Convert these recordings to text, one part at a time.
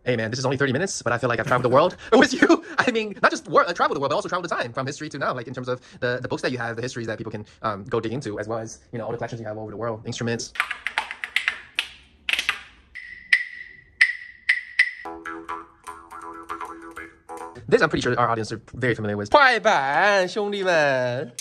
Hey man, this is only 30 minutes, but I feel like I've traveled the world with you. I mean, not just traveled the world, but also traveled the time from history to now, like in terms of the books that you have, the histories that people can go dig into, as well as, you know, all the collections you have all over the world, instruments. This I'm pretty sure our audience are very familiar with. 快板，兄弟们。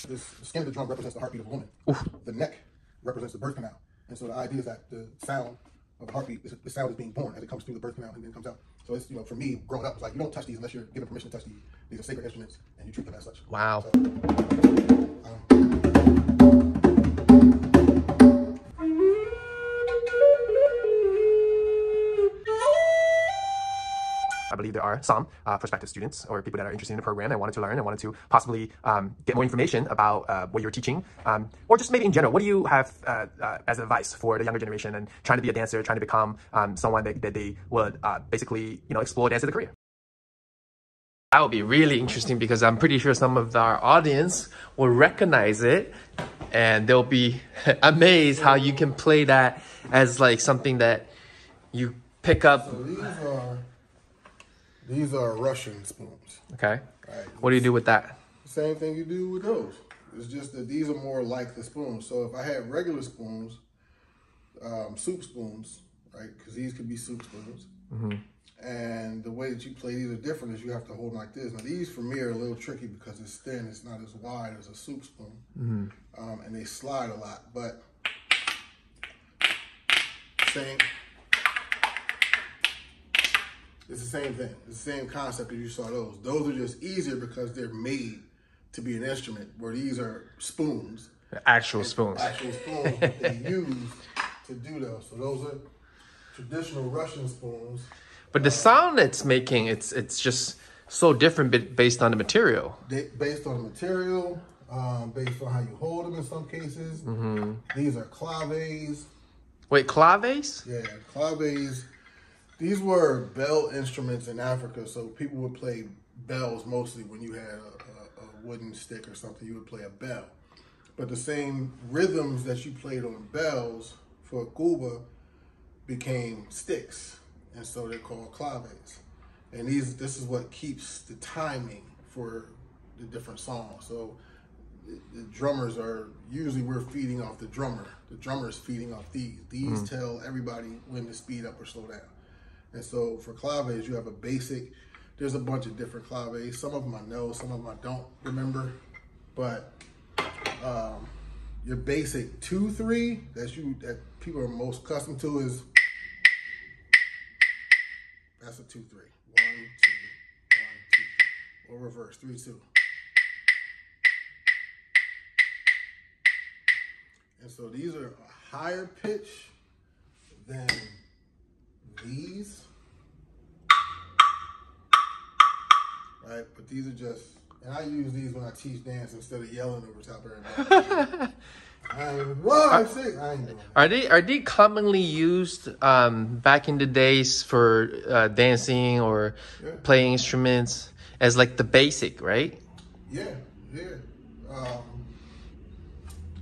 The skin of the drum represents the heartbeat of a woman. Oof. The neck represents the birth canal. And so the idea is that the sound of the heartbeat, the sound is being born as it comes through the birth canal and then comes out. So it's, you know, for me, growing up, it's like, you don't touch these unless you're given permission to touch these. These are sacred instruments and you treat them as such. Wow. So, I believe there are some prospective students or people that are interested in the program and wanted to learn and wanted to possibly get more information about what you're teaching, or just maybe in general. What do you have as advice for the younger generation and trying to be a dancer, trying to become someone that they would basically, you know, explore dance as a career? That would be really interesting because I'm pretty sure some of our audience will recognize it and they'll be amazed how you can play that as like something that you pick up. So these are Russian spoons. Okay. Right? What do you do with that? Same thing you do with those. It's just that these are more like the spoons. So if I had regular spoons, soup spoons, right? Because these could be soup spoons. Mm-hmm. And the way that you play these are different is you have to hold them like this. Now these for me are a little tricky because it's thin. It's not as wide as a soup spoon. Mm-hmm. And they slide a lot, but same. It's the same thing. It's the same concept as you saw those. Those are just easier because they're made to be an instrument, where these are spoons. Actual spoons. Actual spoons that they use to do those. So those are traditional Russian spoons. But the sound it's making, it's just so different based on the material. Based on the material, based on how you hold them in some cases. Mm-hmm. These are claves. Wait, claves? Yeah, claves. These were bell instruments in Africa, so people would play bells mostly when you had a wooden stick or something. You would play a bell. But the same rhythms that you played on bells for Cuba became sticks, and so they're called claves. And this is what keeps the timing for the different songs. So the drummers are, usually we're feeding off the drummer. The drummer is feeding off these. These tell everybody when to speed up or slow down. And so for claves, you have a basic, there's a bunch of different claves. Some of them I know, some of them I don't remember. But your basic 2-3 that people are most accustomed to is, that's a 2-3. 1, 2, 1, 2, 3. Or reverse, 3-2. And so these are a higher pitch than these, right? But these are just, and I use these when I teach dance instead of yelling over top everybody. Are they commonly used back in the days for dancing or playing instruments as like the basic, right? Yeah.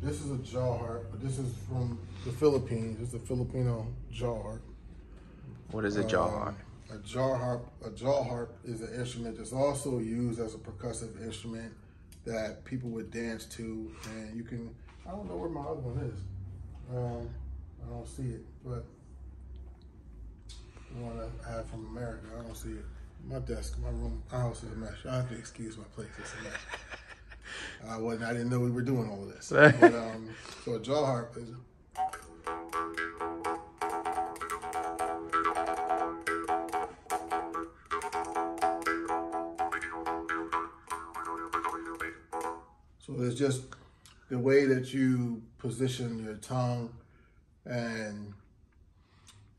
This is a jaw harp, but this is from the Philippines. It's a Filipino jaw harp. What is a jaw harp? A jaw harp is an instrument that's also used as a percussive instrument that people would dance to, and you can, I don't know where my other one is. I don't see it, but the one I have from America, I don't see it. My desk, my room, my house is a mess. I have to excuse my place, it's a mess. I didn't know we were doing all of this. But, so a jaw harp is, so it's just the way that you position your tongue and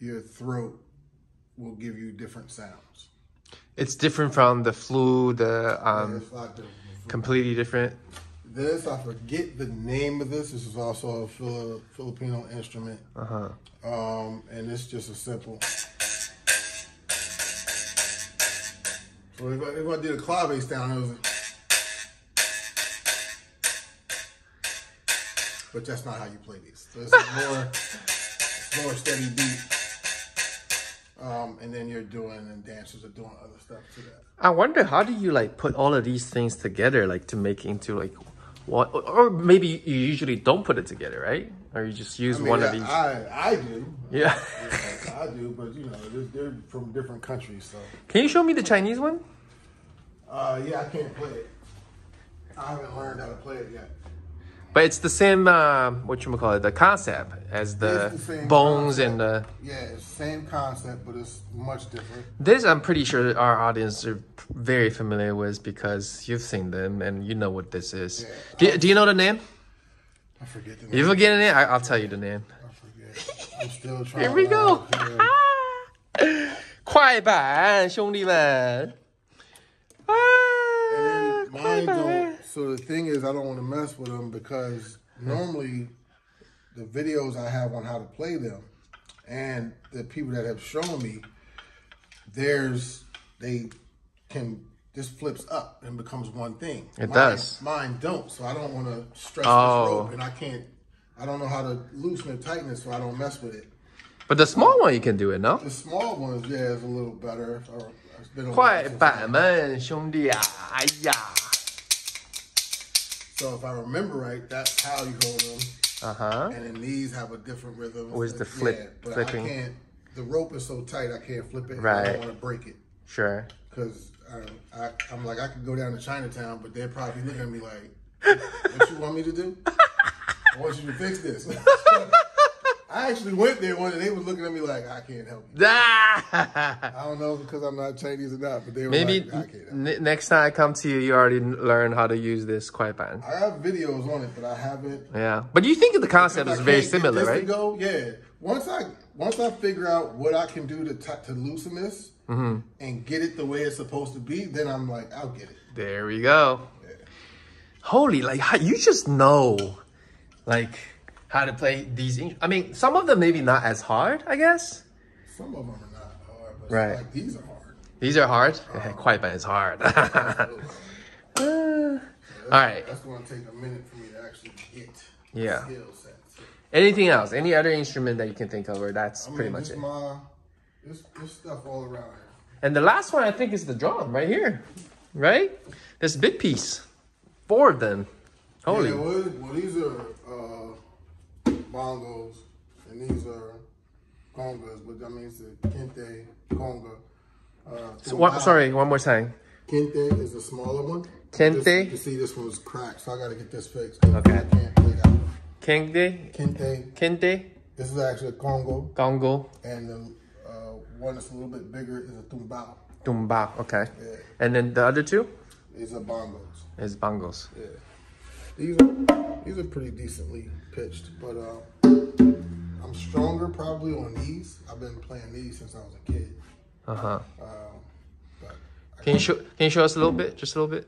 your throat will give you different sounds. It's different from the flute, It's like completely different. This, I forget the name of this. This is also a Filipino instrument. And it's just a simple. So if I did a clave sound, it was but that's not how you play these. So it's more steady beat. and then you're doing, and dancers are doing other stuff to that. I wonder, how do you like put all of these things together, like to make into like what? Or maybe you usually don't put it together, right? Or you just use one of these. I do. Yeah. I do, but you know, they're from different countries, so. Can you show me the Chinese one? Yeah, I can't play it. I haven't learned how to play it yet. But it's the same, whatchamacallit, the concept as the bones concept. And the... Yeah, it's the same concept, but it's much different. This, I'm pretty sure our audience are very familiar with because you've seen them and you know what this is. Yeah. Do you know the name? I forget the name. You forget the name? I'll tell you the name. I forget. I'm still trying. Here we go. 快板，兄弟们。 And then mine don't. So the thing is, I don't want to mess with them because normally the videos I have on how to play them and the people that have shown me, they can, this flips up and becomes one thing. It does. Mine don't. So I don't want to stress this rope, and I don't know how to loosen or tighten it, so I don't mess with it. But the small one, you can do it, no? The small ones, yeah, is a little better. 快板们，兄弟啊！哎呀！ So if I remember right, that's how you hold them. And then these have a different rhythm. Where's the flip? Yeah, but flipping? I can't. The rope is so tight, I can't flip it. Right. I don't want to break it. Sure. Because I'm like, I could go down to Chinatown, but they're probably looking at me like, what you want me to do? I want you to fix this. I actually went there one and they were looking at me like, I can't help you. I don't know because I'm not Chinese or not, but they were maybe like, I can't help you. Next time I come to you, you already learned how to use this kwaipan. I have videos on it, but I haven't. Yeah, but you think the concept is very similar, right? Yeah. Once I figure out what I can do to loosen this and get it the way it's supposed to be, then I'm like, I'll get it. There we go. Yeah. Holy, like you just know, like how to play these. I mean, some of them maybe not as hard, I guess. Some of them are not hard, but right. like these are hard. These are hard? Kwaipan is hard. All right. That's going to take a minute for me to actually get skill sets. Anything else? Any other instrument that you can think of, or that's pretty much it? There's stuff all around here. And the last one, I think, is the drum right here, right? This big piece. 4 of them. Holy. Yeah, well, these are bongos, and these are congas, but I mean, it's a kente, conga. So, sorry, one more time. Kente is the smaller one. Kente? You see this one's cracked, so I got to get this fixed. Okay. I can't play that one. Kente? Kente? This is actually a Congo. Congo. And the one that's a little bit bigger is a tumbao. Tumbao, okay. Yeah. And then the other 2? These are bongos. Is bongos. Yeah. These are pretty decently pitched, but I'm stronger probably on these. I've been playing these since I was a kid. Can you show us a little bit? Just a little bit?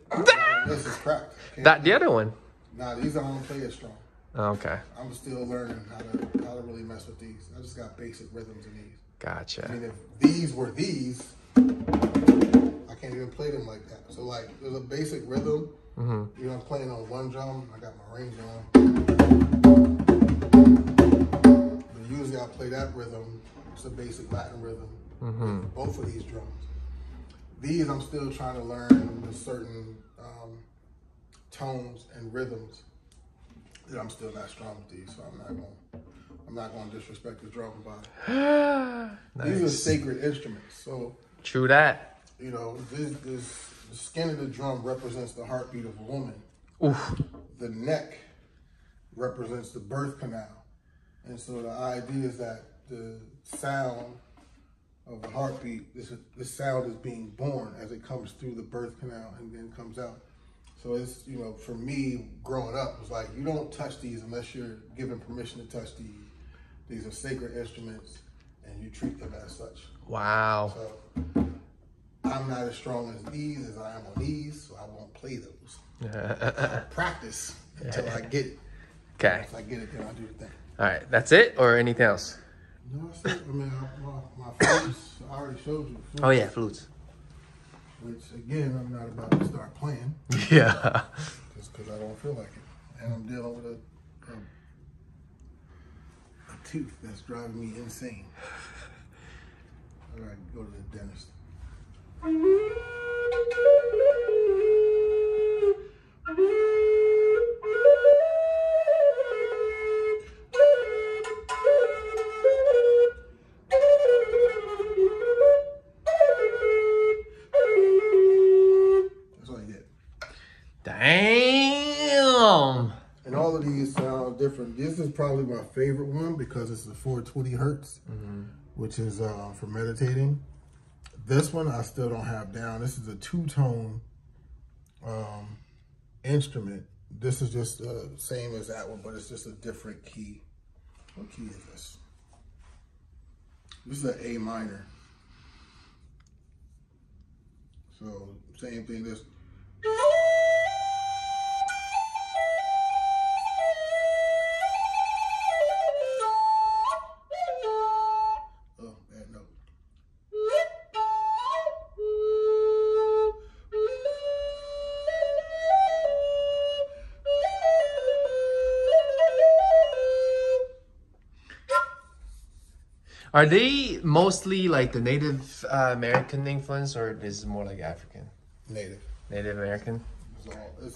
This is cracked. The other one? Nah, these I don't play as strong. Okay. I'm still learning how to really mess with these. I just got basic rhythms in these. Gotcha. I mean, if these were these, I can't even play them like that. So like, there's a basic rhythm. You know, I'm playing on one drum. I got my range on. But usually I play that rhythm. It's a basic Latin rhythm. With both of these drums. These I'm still trying to learn with certain tones and rhythms that I'm still not strong with these. So I'm not going to disrespect the drum by Nice. These are sacred instruments. So true that. You know, the skin of the drum represents the heartbeat of a woman. Oof. The neck represents the birth canal. And so the idea is that the sound of the heartbeat, this sound is being born as it comes through the birth canal and then comes out. So it's, you know, for me, growing up, it's like, you don't touch these unless you're given permission to touch these. These are sacred instruments, and you treat them as such. Wow. So I'm not as strong as these as I am on these, so I won't play those. I practice until I get it. Okay. Once I get it, then I do the thing. All right, that's it, or anything else? No, that's it. I mean, my flutes, I already showed you. Flutes, oh yeah, flutes. Which, again, I'm not about to start playing. Yeah. Just because I don't feel like it. And I'm dealing with a tooth that's driving me insane. I gotta go to the dentist. That's what I get. Damn. And all of these sound different. This is probably my favorite one because it's the 420 hertz, which is for meditating. This one I still don't have down. This is a two-tone instrument. This is just the same as that one, but it's just a different key. What key is this? This is an A minor. So same thing. This. Are they mostly like the Native American influence, or is it more like African? Native. Native American?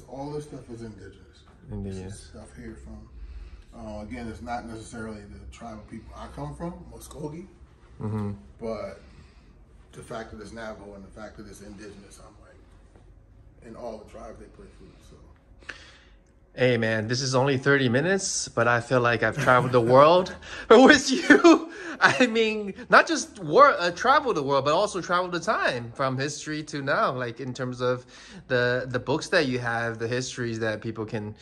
All this stuff is indigenous. Indigenous. This is stuff here from, again, it's not necessarily the tribal people I come from, Muskogee, but the fact that it's Navajo and the fact that it's indigenous, I'm like, in all the tribes they play flute, so. Hey man, this is only 30 minutes, but I feel like I've traveled the world with you. I mean, not just travel the world, but also travel the time from history to now, like in terms of the books that you have, the histories that people can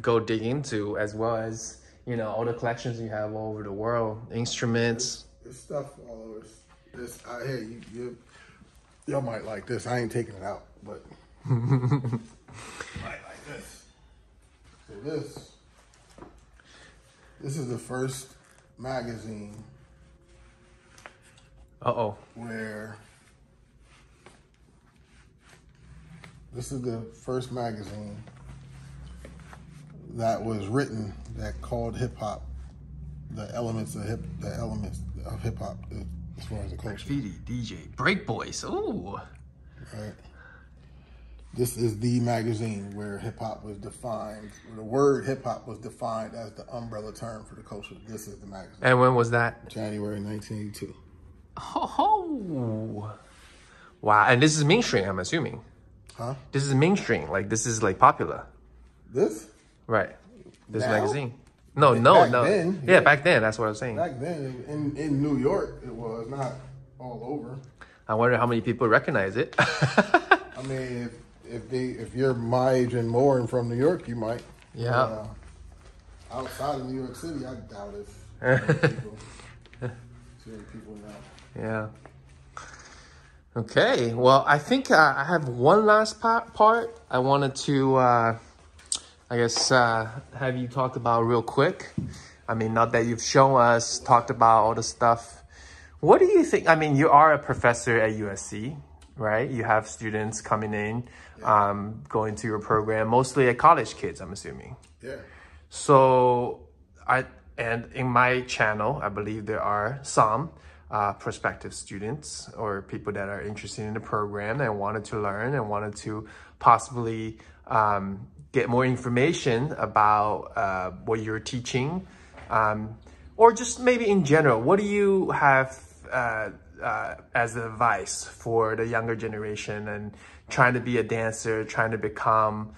go dig into, as well as, you know, all the collections you have all over the world, instruments. There's stuff all over. Hey, y'all might like this. I ain't taking it out, but might like this. So this is the first magazine where this is the first magazine that was written that called hip hop the elements of hip hop as far as the culture. Graffiti, DJ, Break Boys. Ooh. Right. This is the magazine where hip-hop was defined, the word hip-hop was defined as the umbrella term for the culture. This is the magazine. And when was that? January 1982. Oh, wow. And this is mainstream, I'm assuming. Huh? This is mainstream. Like, this is, like, popular. This? Right. This now? magazine. No. Then, yeah, back then, that's what I was saying. Back then, in New York, it was not all over. I wonder how many people recognize it. I mean, if you're my age and more and from New York, you might. Yeah. Outside of New York City, I doubt if people know. Yeah. Okay. Well, I think I have one last part I wanted to, I guess, have you talk about real quick. I mean, not that you've shown us, talked about all the stuff. What do you think? I mean, you are a professor at USC, right? You have students coming in, going to your program, mostly at college kids, I'm assuming. Yeah. So, and in my channel, I believe there are some prospective students or people that are interested in the program and wanted to learn and wanted to possibly get more information about what you're teaching, or just maybe in general. What do you have as advice for the younger generation and trying to be a dancer, trying to become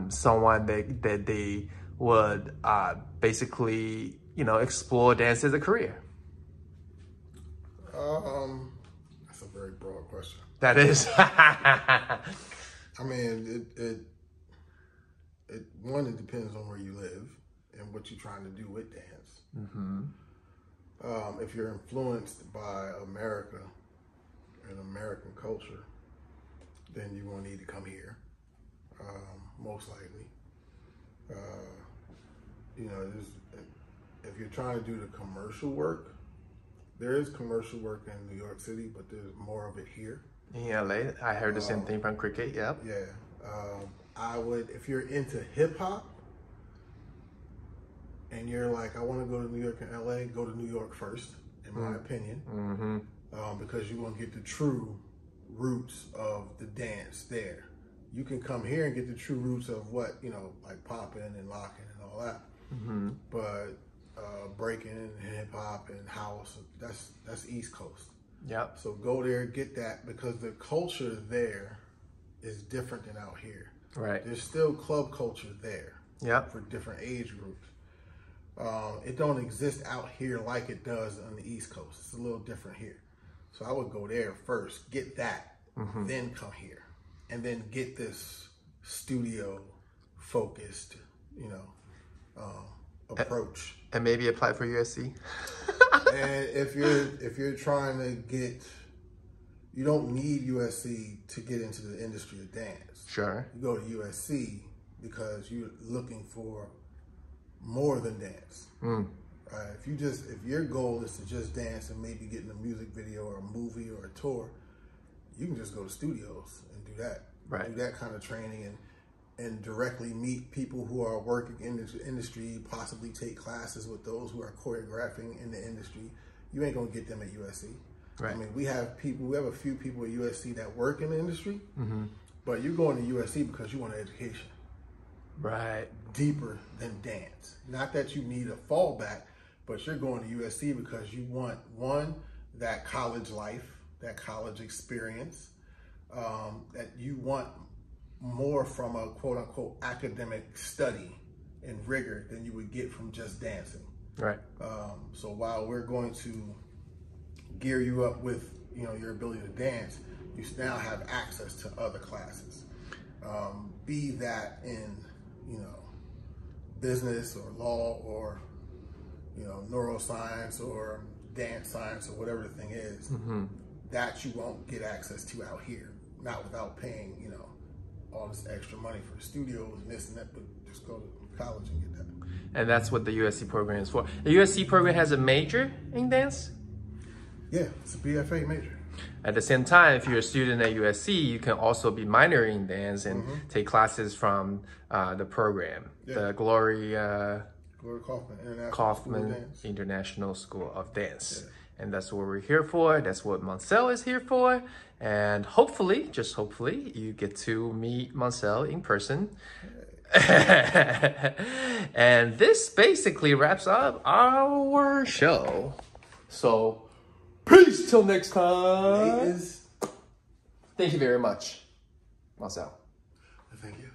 someone that they would basically, you know, explore dance as a career? That's a very broad question. That is. I mean, it depends on where you live and what you're trying to do with dance. Mm-hmm. If you're influenced by America and American culture, then you're going to need to come here, most likely. You know, if you're trying to do the commercial work, there is commercial work in New York City, but there's more of it here. In LA, I heard the same thing from cricket. Yep. Yeah. I would, if you're into hip hop and you're like, I want to go to New York and LA, go to New York first, in my opinion. Mm-hmm. because you're going to get the true roots of the dance there. You can come here and get the true roots of what, you know, like popping and locking and all that. Mm-hmm. But breaking and hip hop and house, that's East Coast. Yep. So go there, get that, because the culture there is different than out here. Right. There's still club culture there. Yep. For different age groups. It don't exist out here like it does on the East Coast. It's a little different here. So I would go there first, get that, then come here. And then get this studio focused, you know, approach. And maybe apply for USC. And if you're trying to get, you don't need USC to get into the industry of dance. Sure. You go to USC because you're looking for more than dance. If your goal is to just dance and maybe get in a music video or a movie or a tour, you can just go to studios and do that. Right. Do that kind of training and directly meet people who are working in this industry, possibly take classes with those who are choreographing in the industry. You ain't gonna get them at USC. Right. I mean, we have a few people at USC that work in the industry, but you're going to USC because you want an education. Right. Deeper than dance. Not that you need a fallback, but you're going to USC because you want, one, that college life, that college experience, that you want more from a quote unquote academic study and rigor than you would get from just dancing. Right. So while we're going to gear you up with, you know, your ability to dance, you now have access to other classes. Be that in, you know, business or law or, you know, neuroscience or dance science or whatever the thing is, that you won't get access to out here. Not without paying, you know, all this extra money for studios and this and that, but just go to college and get that. And that's what the USC program is for. The USC program has a major in dance? Yeah, it's a BFA major. At the same time, if you're a student at USC, you can also be minoring in dance and take classes from the program. Yeah. The Glory Kaufman International School of Dance. Yeah. And that's what we're here for. That's what Moncell is here for. And hopefully, just hopefully, you get to meet Moncell in person. And this basically wraps up our show. So, peace till next time. Thank you very much, Moncell. Thank you.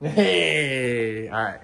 Hey, all right.